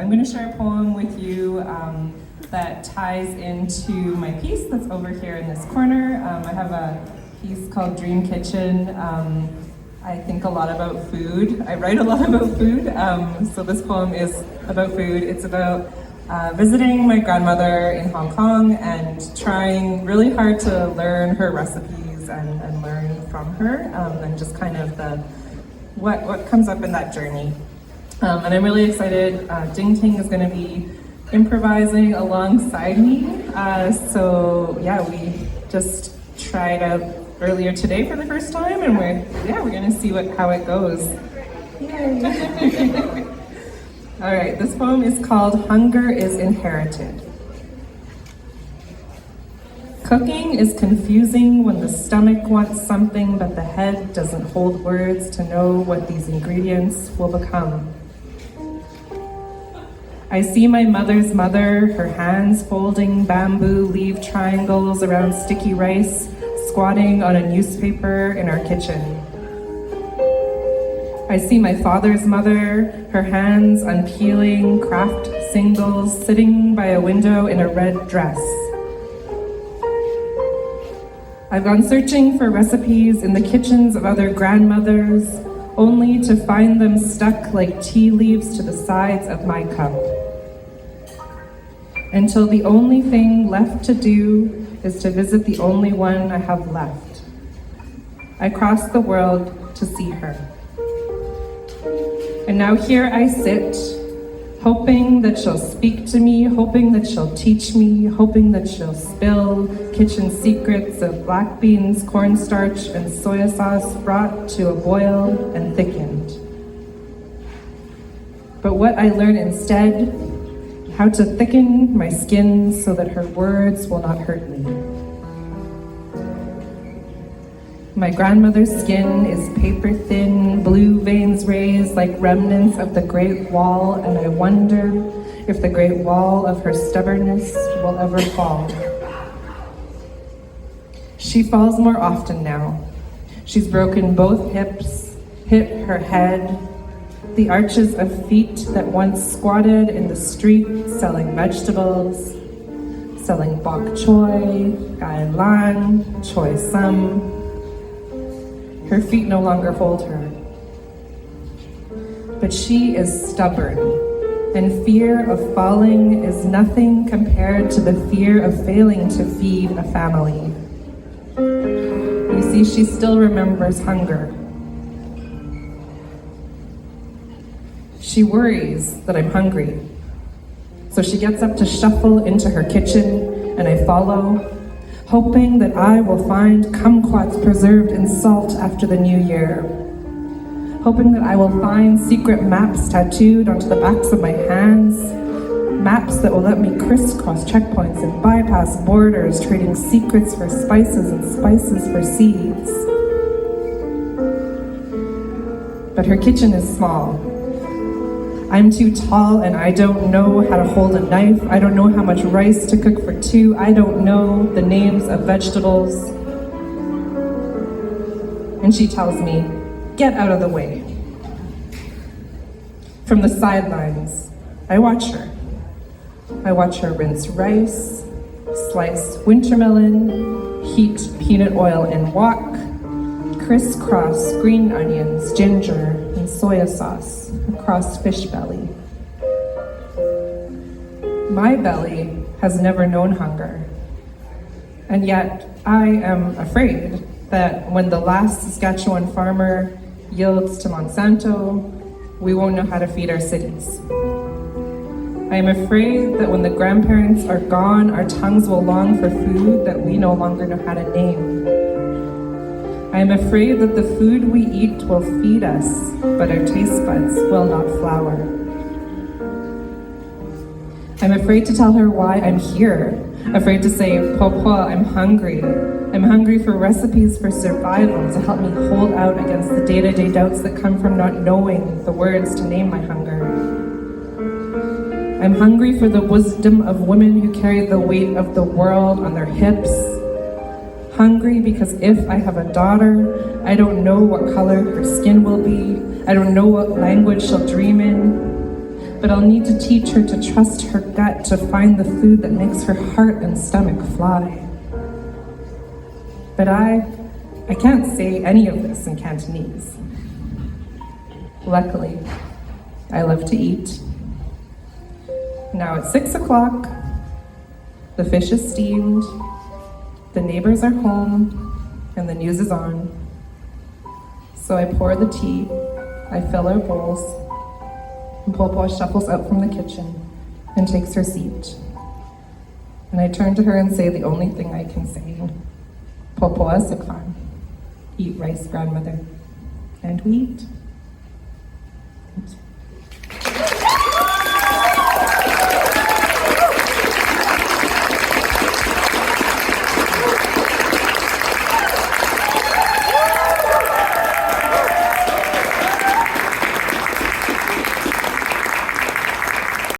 I'm going to share a poem with you that ties into my piece that's over here in this corner. I have a piece called Dream Kitchen. I think a lot about food. I write a lot about food, so this poem is about food. It's about visiting my grandmother in Hong Kong and trying really hard to learn her recipes and learn from her, and just kind of what comes up in that journey. And I'm really excited. Ding Ting is going to be improvising alongside me. So yeah, we just tried out earlier today for the first time, and we're going to see how it goes. Yay! All right, this poem is called Hunger is Inherited. Cooking is confusing when the stomach wants something, but the head doesn't hold words to know what these ingredients will become. I see my mother's mother, her hands folding bamboo leaf triangles around sticky rice, squatting on a newspaper in our kitchen. I see my father's mother, her hands unpeeling craft singles, sitting by a window in a red dress. I've gone searching for recipes in the kitchens of other grandmothers, only to find them stuck like tea leaves to the sides of my cup. Until the only thing left to do is to visit the only one I have left. I cross the world to see her. And now here I sit, hoping that she'll speak to me, hoping that she'll teach me, hoping that she'll spill kitchen secrets of black beans, cornstarch, and soy sauce brought to a boil and thickened. But what I learn instead, how to thicken my skin so that her words will not hurt me. My grandmother's skin is paper thin, blue veins raised like remnants of the Great Wall, and I wonder if the Great Wall of her stubbornness will ever fall. She falls more often now. She's broken both hips, hit her head, the arches of feet that once squatted in the street selling vegetables, selling bok choy, gai lan, choy sum. Her feet no longer hold her. But she is stubborn, and fear of falling is nothing compared to the fear of failing to feed a family. You see, she still remembers hunger. She worries that I'm hungry. So she gets up to shuffle into her kitchen, and I follow, hoping that I will find kumquats preserved in salt after the new year. Hoping that I will find secret maps tattooed onto the backs of my hands, maps that will let me crisscross checkpoints and bypass borders, trading secrets for spices and spices for seeds. But her kitchen is small. I'm too tall and I don't know how to hold a knife. I don't know how much rice to cook for two. I don't know the names of vegetables. And she tells me, get out of the way. From the sidelines, I watch her. I watch her rinse rice, slice wintermelon, heat peanut oil and wok, crisscross green onions, ginger, and soy sauce across fish belly. My belly has never known hunger, and yet I am afraid that when the last Saskatchewan farmer yields to Monsanto, we won't know how to feed our cities. I am afraid that when the grandparents are gone, our tongues will long for food that we no longer know how to name. I am afraid that the food we eat will feed us, but our taste buds will not flower. I'm afraid to tell her why I'm here, afraid to say, Papa, I'm hungry. I'm hungry for recipes for survival to help me hold out against the day-to-day doubts that come from not knowing the words to name my hunger. I'm hungry for the wisdom of women who carry the weight of the world on their hips. Hungry because if I have a daughter, I don't know what color her skin will be. I don't know what language she'll dream in. but I'll need to teach her to trust her gut to find the food that makes her heart and stomach fly. But I can't say any of this in Cantonese. Luckily, I love to eat. Now it's 6 o'clock, the fish is steamed, the neighbors are home, and the news is on. So I pour the tea, I fill our bowls, and Popo shuffles out from the kitchen and takes her seat. And I turn to her and say the only thing I can say, Popo asikfan, eat rice, grandmother. And we eat.